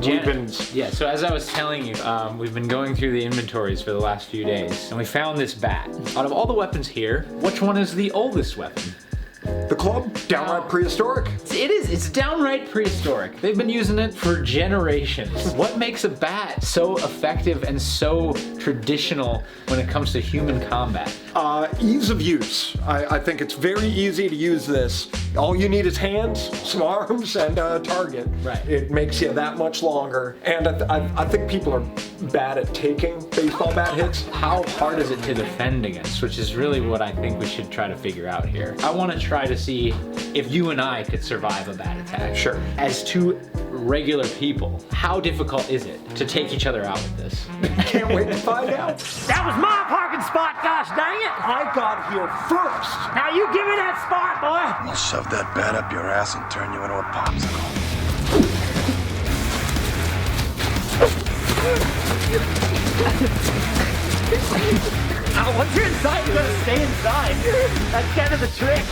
Yeah, so as I was telling you, we've been going through the inventories for the last few days, and we found this bat. Out of all the weapons here, which one is the oldest weapon? The club, downright prehistoric. It is, it's downright prehistoric. They've been using it for generations. What makes a bat so effective and so traditional when it comes to human combat? Ease of use. I think it's very easy to use this. All you need is hands, some arms, and a target. Right. It makes you that much longer. And I think people are bad at taking baseball bat hits. How hard is it to defend against, which is really what I think we should try to figure out here. I want to try to see if you and I could survive a bat attack. Sure. As two regular people, how difficult is it to take each other out with this? Can't wait to find out. That was my parking spot, gosh dang it! I got here first. Now you give me that spot, boy! I'll shove that bat up your ass and turn you into a popsicle. Now, once you're inside, you gotta stay inside. That's kind of the trick.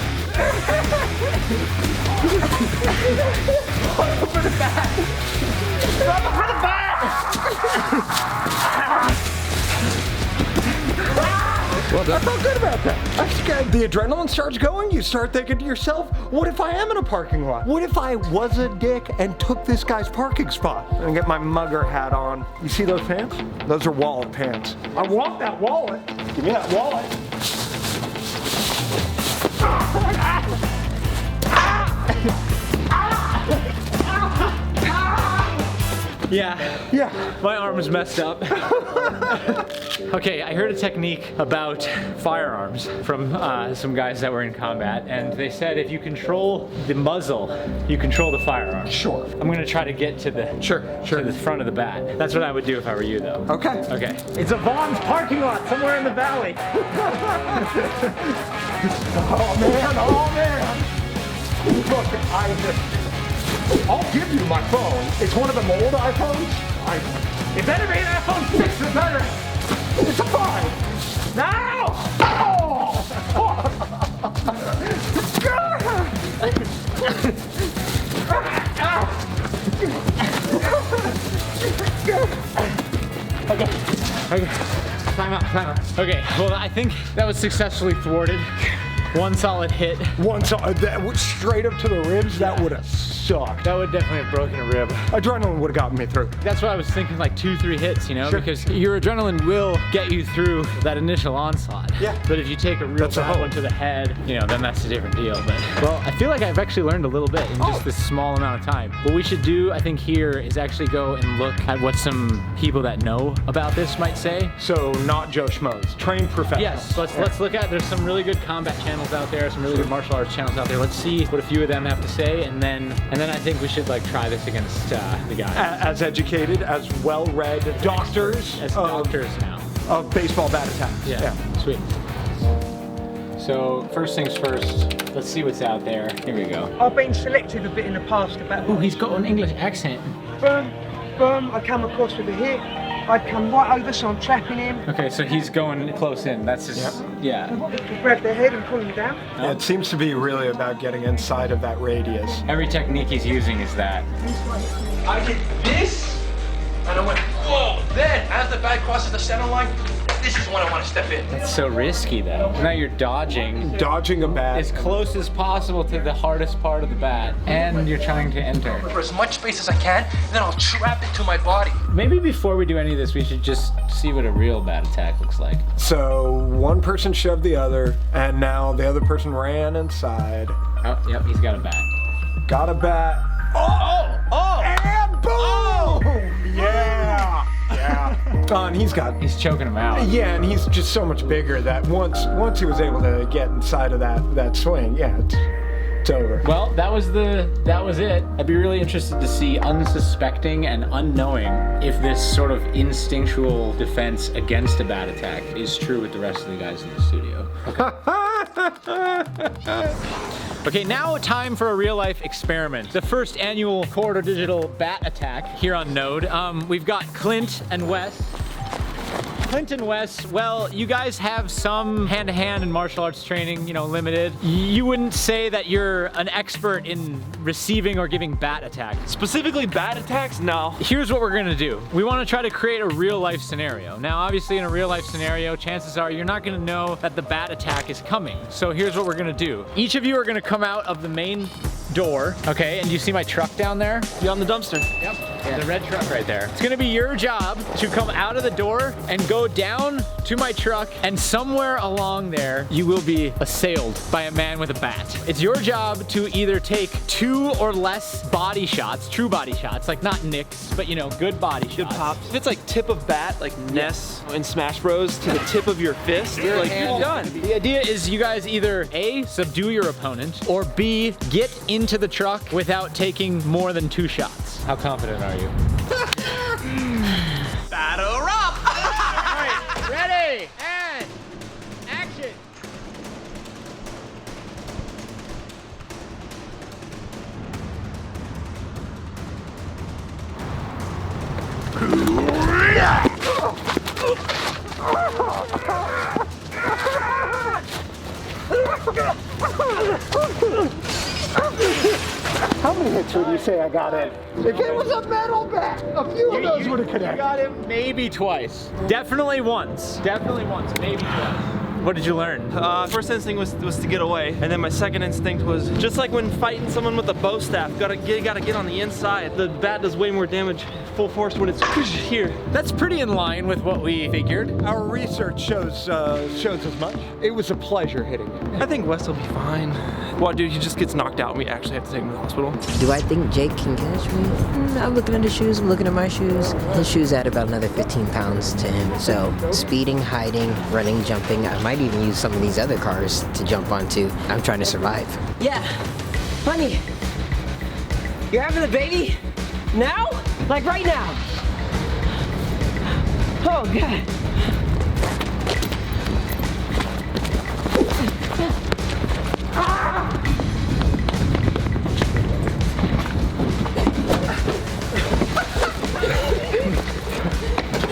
Run for the bat! Run for the bat! Well, I felt good about that. I scared the adrenaline starts going. You start thinking to yourself, what if I am in a parking lot? What if I was a dick and took this guy's parking spot? And get my mugger hat on. You see those pants? Those are wallet pants. I want that wallet. Give me that wallet. Yeah, my arm is messed up. Okay, I heard a technique about firearms from some guys that were in combat, and they said if you control the muzzle, you control the firearm. Sure. I'm gonna try to get to the to the front of the bat. That's what I would do if I were you, though. Okay. Okay. It's a Vaughn's parking lot somewhere in the valley. Oh man. Look, I'll give you my phone. It's one of them old iPhones. It better be an iPhone 6 or better. It's a 5. No! Okay. Time out. Okay, well, I think that was successfully thwarted. One solid hit. That was straight up to the ribs. That would have sucked. That would definitely have broken a rib. Adrenaline would have gotten me through. That's what I was thinking, like 2-3 hits, you know, Sure. because your adrenaline will get you through that initial onslaught. Yeah. But if you take a real That's a bad hope. one to the head, you know, then that's a different deal. But, well, I feel like I've actually learned a little bit in just this small amount of time. What we should do, I think, here is actually go and look at what some people that know about this might say. So not Joe Schmoes, trained professional. Yes, let's look at, there's some really good combat channels out there, some really good martial arts channels out there. Let's see what a few of them have to say, and then I think we should like try this against the guy. As educated, as well-read doctors. As doctors now. Of baseball bat attacks. Yeah, sweet. So first things first, let's see what's out there. Here we go. I've been selective a bit in the past about. Oh, he's got an English accent. Boom, I come across with a hit. I'd come right over, so I'm trapping him. Okay, so he's going close in. That's his, yeah. Grab their head and pull him down. It seems to be really about getting inside of that radius. Every technique he's using is that. I did this, and I went, whoa. Then, as the bat crosses the center line, this is when I want to step in. That's so risky, though. Now you're dodging Dodging a bat. as close as possible to the hardest part of the bat, and you're trying to enter. For as much space as I can, and then I'll trap it to my body. Maybe before we do any of this, we should just see what a real bat attack looks like. So one person shoved the other, and now the other person ran inside. Oh, yep, he's got a bat. Got a bat. Oh! And boom! Yeah! And He's choking him out. Yeah, and he's just so much bigger that once he was able to get inside of that swing, yeah, it's over. Well, that was it. I'd be really interested to see, unsuspecting and unknowing, if this sort of instinctual defense against a bat attack is true with the rest of the guys in the studio. Okay, now time for a real-life experiment. The first annual Corridor Digital Bat Attack here on Node. We've got Clint and Wes. Clint and Wes, well, you guys have some hand-to-hand and martial arts training, you know, limited. You wouldn't say that you're an expert in receiving or giving bat attacks. Specifically bat attacks? No. Here's what we're gonna do. We wanna try to create a real life scenario. Now, obviously in a real life scenario, chances are you're not gonna know that the bat attack is coming. So here's what we're gonna do. Each of you are gonna come out of the main door, okay? And you see my truck down there? You on the dumpster? Yep, the red truck right there. It's gonna be your job to come out of the door and go down to my truck, and somewhere along there, you will be assailed by a man with a bat. It's your job to either take 2 or less body shots, true body shots, like not nicks, but you know, good body shots. Good pops. If it's like tip of bat, like Ness in Smash Bros, to the tip of your fist, you're done. The idea is you guys either A, subdue your opponent, or B, get into the truck without taking more than 2 shots. How confident are you? Battle up! Alright, ready, and action! How many hits would you say I got in? If it was a metal bat, a few of those would have You connected. got him maybe twice. Definitely once. Definitely once, maybe twice. What did you learn? First instinct was to get away, and then my second instinct was just like when fighting someone with a bow staff, gotta get on the inside. The bat does way more damage full force when it's here. That's pretty in line with what we figured. Our research shows as much. It was a pleasure hitting it. I think Wes will be fine. Well, dude, he just gets knocked out and we actually have to take him to the hospital. Do I think Jake can catch me? I'm looking at his shoes, I'm looking at my shoes. His shoes add about another 15 pounds to him. So speeding, hiding, running, jumping, I might even use some of these other cars to jump onto. I'm trying to survive. Yeah. Honey, you're having a baby? Now? Like right now? Oh, God.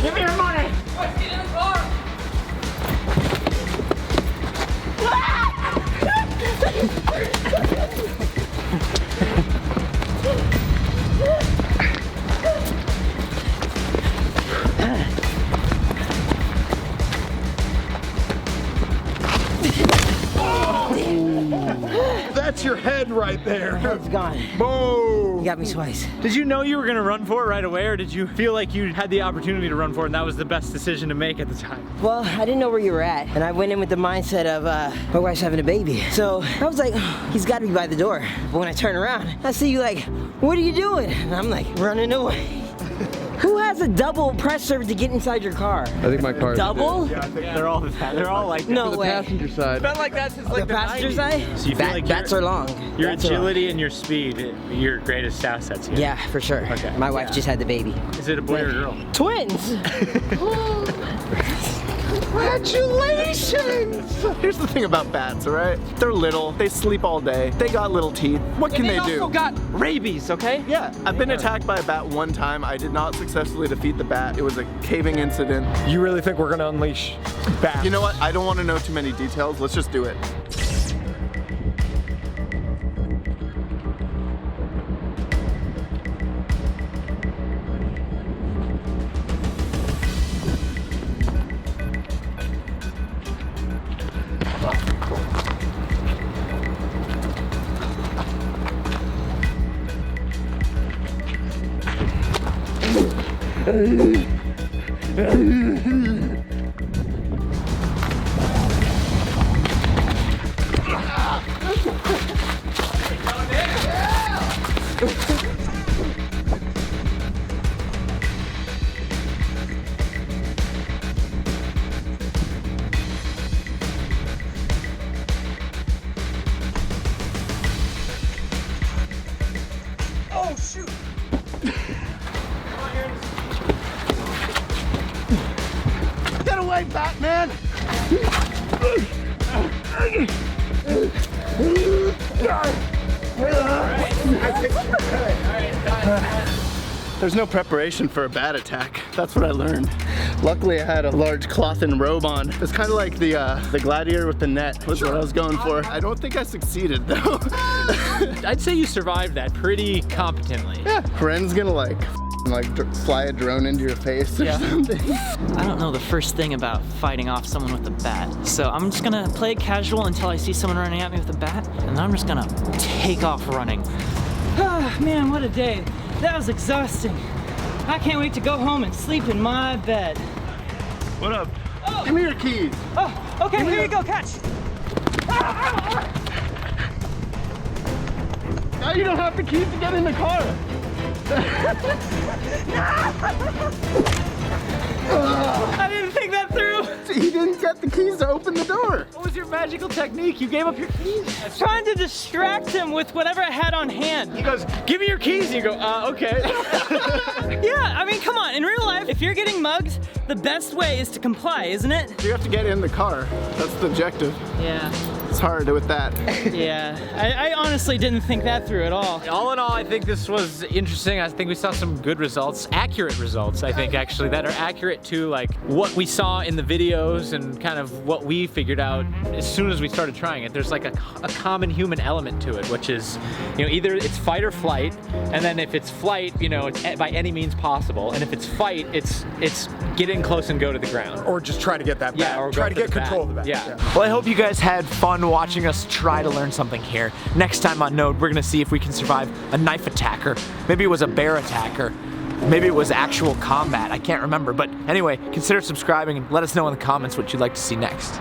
Give me your money! Let's get in the car! That's your head right there. It's gone. Boom. You got me twice. Did you know you were gonna run for it right away, or did you feel like you had the opportunity to run for it and that was the best decision to make at the time? Well, I didn't know where you were at, and I went in with the mindset of my wife's having a baby. So I was like, he's got to be by the door. But when I turn around, I see you like, what are you doing? And I'm like, running away. Who has a double press serve to get inside your car? I think my car is Double? Yeah, I think they're all like that. No way. passenger side. Been like that since The like the passenger 90s. side? So you feel like bats your- are long. Your Bats are long. agility and your speed, your greatest assets here. Yeah, for sure. Okay. My wife just had the baby. Is it a boy or a girl? Twins! Congratulations! Here's the thing about bats, all right? They're little, they sleep all day, they got little teeth. What can And they also do? got rabies, okay? Yeah, I've been attacked by a bat one time. I did not successfully defeat the bat. It was a caving incident. You really think we're gonna unleash bats? You know what? I don't want to know too many details. Let's just do it. Get away, Batman! There's no preparation for a bat attack. That's what I learned. Luckily, I had a large cloth and robe on. It's kind of like the gladiator with the net was what I was going for. I don't think I succeeded though. I'd say you survived that pretty competently. Yeah, Ren's gonna like fly a drone into your face or something. I don't know the first thing about fighting off someone with a bat, so I'm just gonna play it casual until I see someone running at me with a bat, and then I'm just gonna take off running. Ah, man, what a day. That was exhausting. I can't wait to go home and sleep in my bed. What up? Oh. Give me your keys. Oh, okay, here you go, catch. Now you don't have the keys to get in the car. I didn't think that through. You didn't get the keys to open the door. What was your magical technique? You gave up your keys. I was trying to distract him with whatever I had on hand. He goes, give me your keys. You go, okay. Yeah, I mean, come on. In real life, if you're getting mugged, the best way is to comply, isn't it? You have to get in the car. That's the objective. Yeah. It's hard with that. Yeah, I honestly didn't think that through at all. All in all, I think this was interesting. I think we saw some good results, accurate results, I think, actually, that are accurate to like what we saw in the videos and kind of what we figured out as soon as we started trying it. There's like a common human element to it, which is, you know, either it's fight or flight, and then if it's flight, you know, it's by any means possible, and if it's fight, it's get in close and go to the ground. Or just try to get that bat. Or try to get the control of the bat. Yeah. Well, I hope you guys had fun watching us try to learn something here. Next time on Node, we're gonna see if we can survive a knife attacker. Maybe it was a bear attacker. Maybe it was actual combat. I can't remember. But anyway, consider subscribing and let us know in the comments what you'd like to see next.